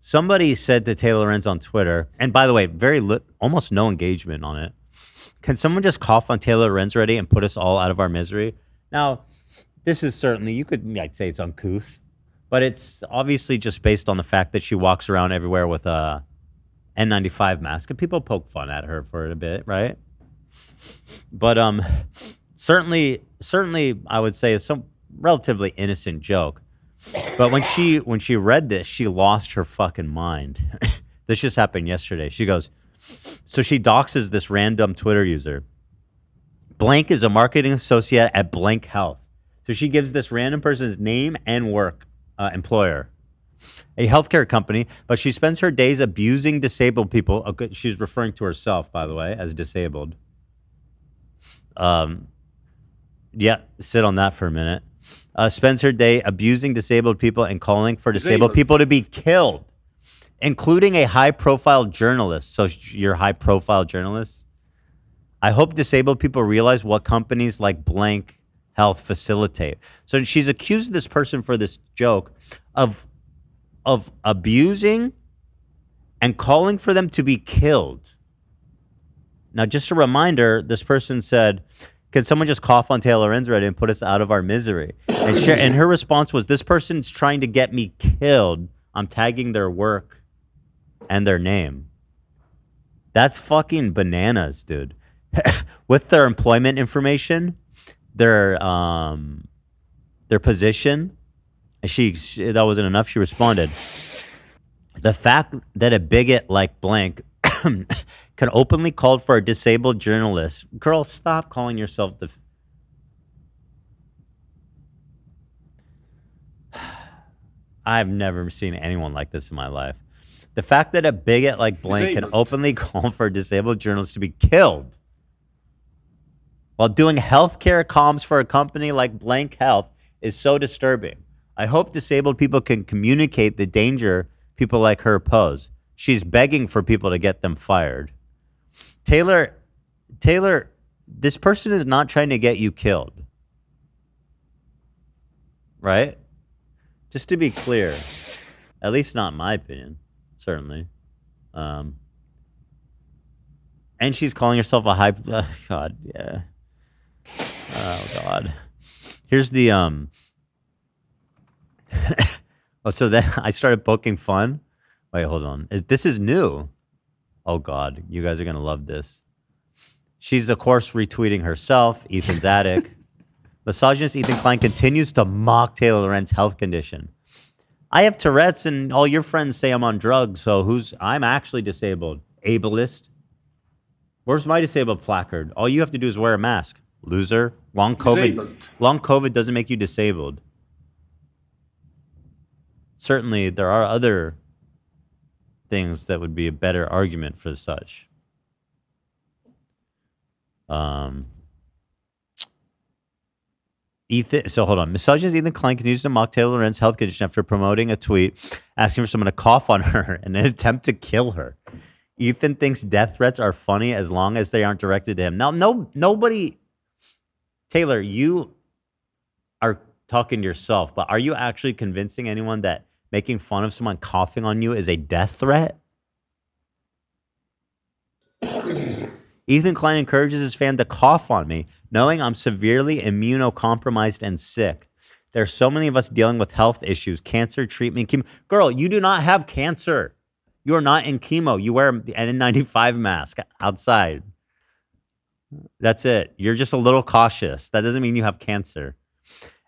Somebody said to Taylor Lorenz on Twitter, and by the way, almost no engagement on it. Can someone just cough on Taylor Lorenz already and put us all out of our misery? Now, this is certainly, I'd say it's uncouth, but it's obviously just based on the fact that she walks around everywhere with a N95 mask, and people poke fun at her for it a bit, right? But certainly, I would say it's some relatively innocent joke. But when she read this, she lost her fucking mind. This just happened yesterday. She goes, so she doxes this random Twitter user. Blank is a marketing associate at Blank Health. So she gives this random person's name and work employer, a healthcare company, but she spends her days abusing disabled people. Okay, she's referring to herself, by the way, as disabled. Yeah, sit on that for a minute. Spends her day abusing disabled people and calling for disabled people to be killed, including a high-profile journalist. So you're a high-profile journalist? I hope disabled people realize what companies like Blank Health facilitate. So she's accused this person for this joke of abusing and calling for them to be killed. Now, just a reminder, this person said, can someone just cough on Taylor Lorenz already and put us out of our misery? And her response was, this person's trying to get me killed. I'm tagging their work and their name. That's fucking bananas, dude. With their employment information, their position, that wasn't enough. She responded, the fact that a bigot like Blank can openly call for a disabled journalist. Girl, stop calling yourself I've never seen anyone like this in my life. The fact that a bigot like Blank can openly call for a disabled journalist to be killed while doing healthcare comms for a company like Blank Health is so disturbing. I hope disabled people can communicate the danger people like her pose. She's begging for people to get them fired. Taylor, this person is not trying to get you killed. Right? Just to be clear. At least not in my opinion. Certainly. And she's calling herself a high... God, yeah. Oh, God. Here's the... Oh, so then I started poking fun. Wait, hold on. This is new. Oh, God. You guys are going to love this. She's, of course, retweeting herself, Ethan's attic. Misogynist Ethan Klein continues to mock Taylor Lorenz's health condition. I have Tourette's, and all your friends say I'm on drugs, so I'm actually disabled. Ableist. Where's my disabled placard? All you have to do is wear a mask. Loser. Long COVID doesn't make you disabled. Certainly, there are other things that would be a better argument for such. So hold on. Misogynist Ethan Klein continues to mock Taylor Lorenz's health condition after promoting a tweet asking for someone to cough on her in an attempt to kill her. Ethan thinks death threats are funny as long as they aren't directed to him. Now, nobody... Taylor, you are talking to yourself, but are you actually convincing anyone that making fun of someone coughing on you is a death threat? Ethan Klein encourages his fan to cough on me, knowing I'm severely immunocompromised and sick. There's so many of us dealing with health issues, cancer, treatment, chemo. Girl, you do not have cancer. You are not in chemo. You wear an N95 mask outside. That's it. You're just a little cautious. That doesn't mean you have cancer.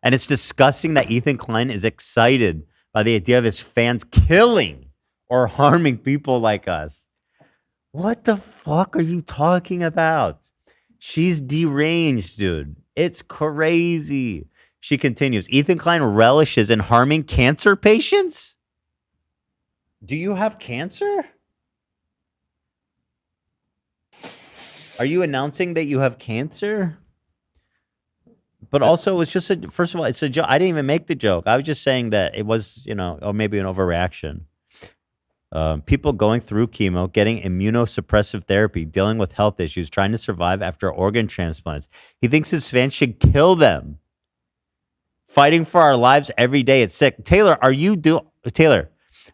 And it's disgusting that Ethan Klein is excited by the idea of his fans killing or harming people like us. What the fuck are you talking about? She's deranged, dude. It's crazy. She continues, Ethan Klein relishes in harming cancer patients? Do you have cancer? Are you announcing that you have cancer? But also, it's just first of all, it's a joke. I didn't even make the joke. I was just saying that it was, or maybe an overreaction. People going through chemo, getting immunosuppressive therapy, dealing with health issues, trying to survive after organ transplants. He thinks his fans should kill them. Fighting for our lives every day. It's sick. Taylor,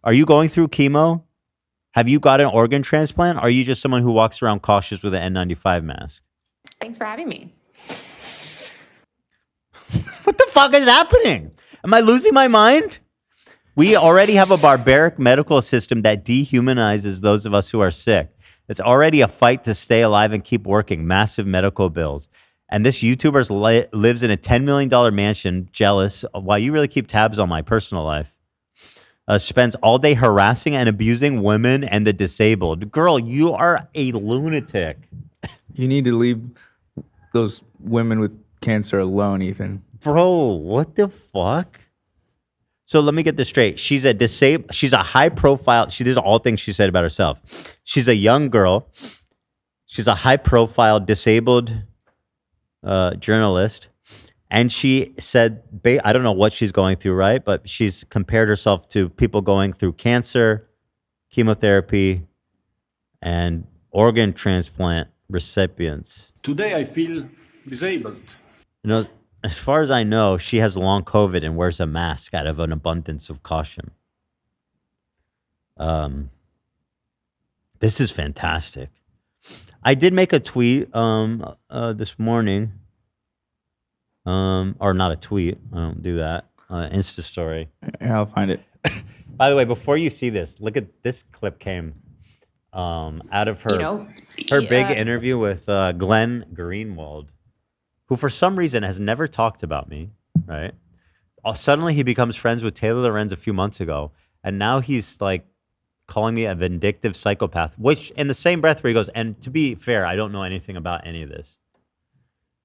Are you going through chemo? Have you got an organ transplant? Or are you just someone who walks around cautious with an N95 mask? Thanks for having me. What the fuck is happening? Am I losing my mind? We already have a barbaric medical system that dehumanizes those of us who are sick. It's already a fight to stay alive and keep working, massive medical bills. And this YouTuber lives in a $10 million mansion, jealous. Wow, you really keep tabs on my personal life. Spends all day harassing and abusing women and the disabled. Girl, you are a lunatic. You need to leave those women with cancer alone, Ethan. Bro, what the fuck? So let me get this straight. She's a high profile. These are all things she said about herself. She's a young girl. She's a high profile disabled journalist. And she said, I don't know what she's going through, right? But she's compared herself to people going through cancer, chemotherapy, and organ transplant recipients. Today I feel disabled. You know, as far as I know, she has long COVID and wears a mask out of an abundance of caution. This is fantastic. I did make a tweet this morning. Or not a tweet. I don't do that. Insta story. Yeah, I'll find it. By the way, before you see this, look at this clip came out of her big interview with Glenn Greenwald, who for some reason has never talked about me, right? Suddenly he becomes friends with Taylor Lorenz a few months ago, and now he's like calling me a vindictive psychopath, which in the same breath where he goes, and to be fair, I don't know anything about any of this.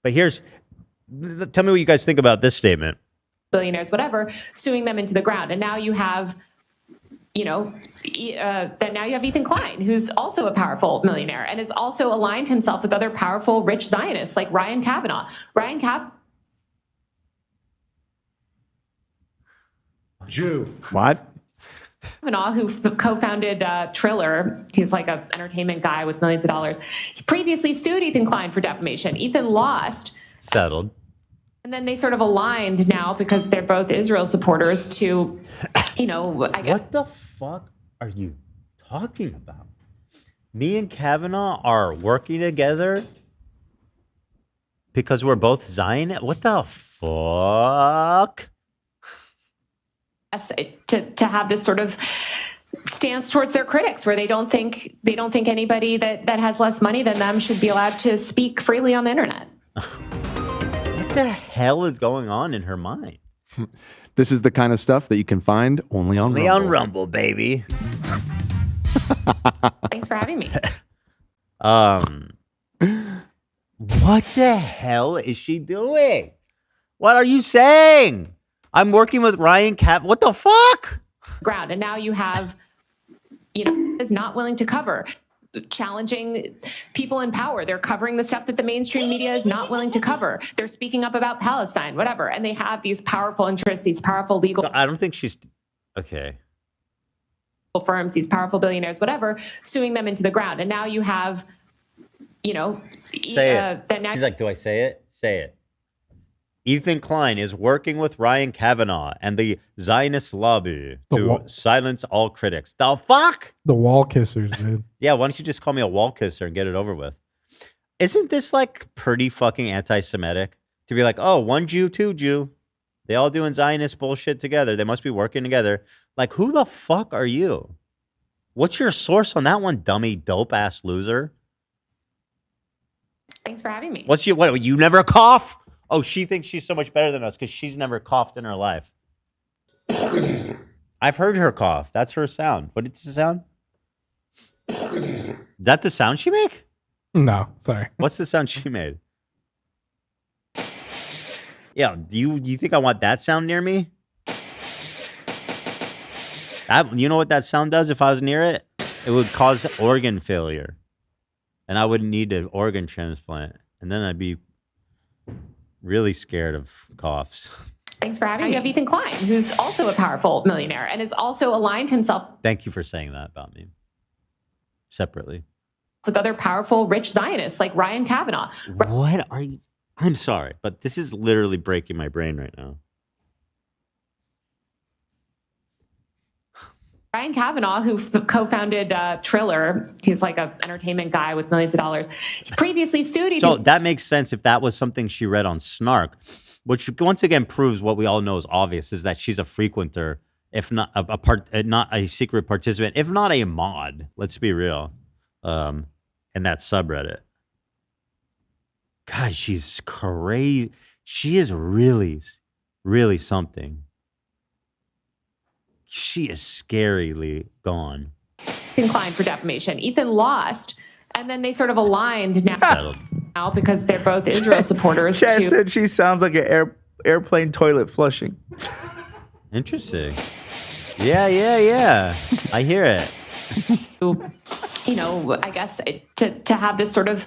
But tell me what you guys think about this statement. Billionaires, whatever, suing them into the ground. And now you have, then now you have Ethan Klein, who's also a powerful millionaire and has also aligned himself with other powerful, rich Zionists like Ryan Kavanaugh. Jew. What? Kavanaugh, who co-founded Triller, he's like an entertainment guy with millions of dollars. He previously sued Ethan Klein for defamation. Ethan lost. Settled. And then they sort of aligned now because they're both Israel supporters to, I guess. What the fuck are you talking about? Me and Kavanaugh are working together because we're both Zionists? What the fuck? To have this sort of stance towards their critics where they don't think anybody that has less money than them should be allowed to speak freely on the internet. What the hell is going on in her mind? This is the kind of stuff that you can find only on Rumble. On Rumble, baby. Thanks for having me. What the hell is she doing? What are you saying? I'm working with Ryan Cap. What the fuck? Ground. And now you have, is not willing to cover. Challenging people in power. They're covering the stuff that the mainstream media is not willing to cover. They're speaking up about Palestine, whatever. And they have these powerful interests, these powerful legal I don't think she's okay. Firms, these powerful billionaires, whatever, suing them into the ground. And now you have, say it. She's like, do I say it? Say it. Ethan Klein is working with Ryan Kavanaugh and the Zionist lobby to silence all critics. The fuck? The wall kissers, dude. Yeah, why don't you just call me a wall kisser and get it over with? Isn't this like pretty fucking anti-Semitic? To be like, oh, one Jew, two Jew. They all doing Zionist bullshit together. They must be working together. Like, who the fuck are you? What's your source on that one, dummy, dope-ass loser? Thanks for having me. What, you never cough? Oh, she thinks she's so much better than us because she's never coughed in her life. I've heard her cough. That's her sound. What is the sound? Is that the sound she make? No, sorry. What's the sound she made? Yeah, do you think I want that sound near me? You know what that sound does if I was near it? It would cause organ failure. And I wouldn't need an organ transplant. And then I'd be really scared of coughs. Thanks for having me. You have Ethan Klein, who's also a powerful millionaire and has also aligned himself. Thank you for saying that about me. Separately. With other powerful, rich Zionists like Ryan Kavanaugh. What are you? I'm sorry, but this is literally breaking my brain right now. Brian Kavanaugh, who co-founded Triller, he's like an entertainment guy with millions of dollars, he previously sued. So that makes sense if that was something she read on Snark, which once again proves what we all know is obvious, is that she's a frequenter, if not not a secret participant, if not a mod. Let's be real, in that subreddit. God, she's crazy. She is really, really something. She is scarily gone. Inclined for defamation. Ethan lost, and then they sort of aligned now because they're both Israel supporters. Chad said she sounds like an airplane toilet flushing. Interesting. Yeah. I hear it. You know, I guess to have this sort of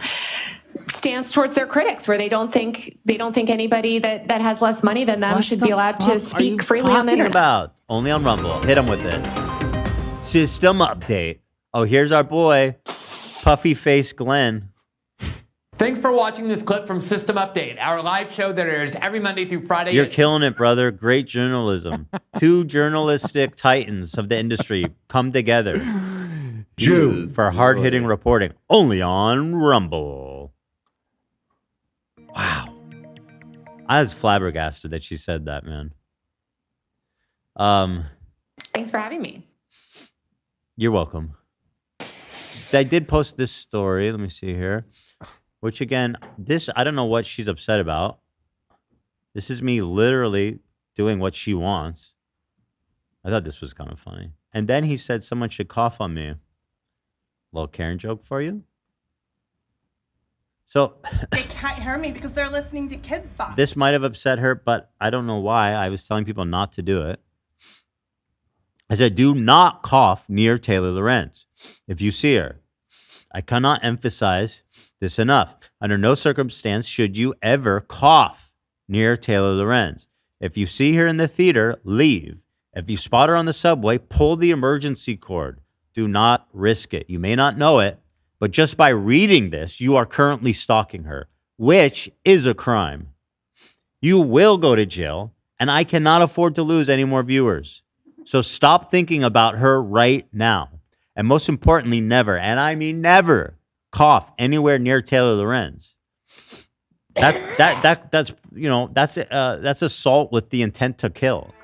stance towards their critics, where they don't think anybody that has less money than them should be allowed to speak freely on the internet. About? Only on Rumble. Hit them with it. System update. Oh, here's our boy, Puffy Face Glenn. Thanks for watching this clip from System Update, our live show that airs every Monday through Friday. You're killing it, brother. Great journalism. Two journalistic titans of the industry come together for hard-hitting reporting. Only on Rumble. Wow. I was flabbergasted that she said that, man. Thanks for having me. You're welcome. I did post this story. Let me see here. Which again, I don't know what she's upset about. This is me literally doing what she wants. I thought this was kind of funny. And then he said someone should cough on me. Little Karen joke for you. So they can't hear me because they're listening to kids stuff. This might have upset her, but I don't know why. I was telling people not to do it. I said, do not cough near Taylor Lorenz if you see her. I cannot emphasize this enough. Under no circumstance should you ever cough near Taylor Lorenz. If you see her in the theater, leave. If you spot her on the subway, pull the emergency cord. Do not risk it. You may not know it, but just by reading this, you are currently stalking her, which is a crime. You will go to jail, and I cannot afford to lose any more viewers. So stop thinking about her right now. And most importantly, never, and I mean never, cough anywhere near Taylor Lorenz. That's assault with the intent to kill.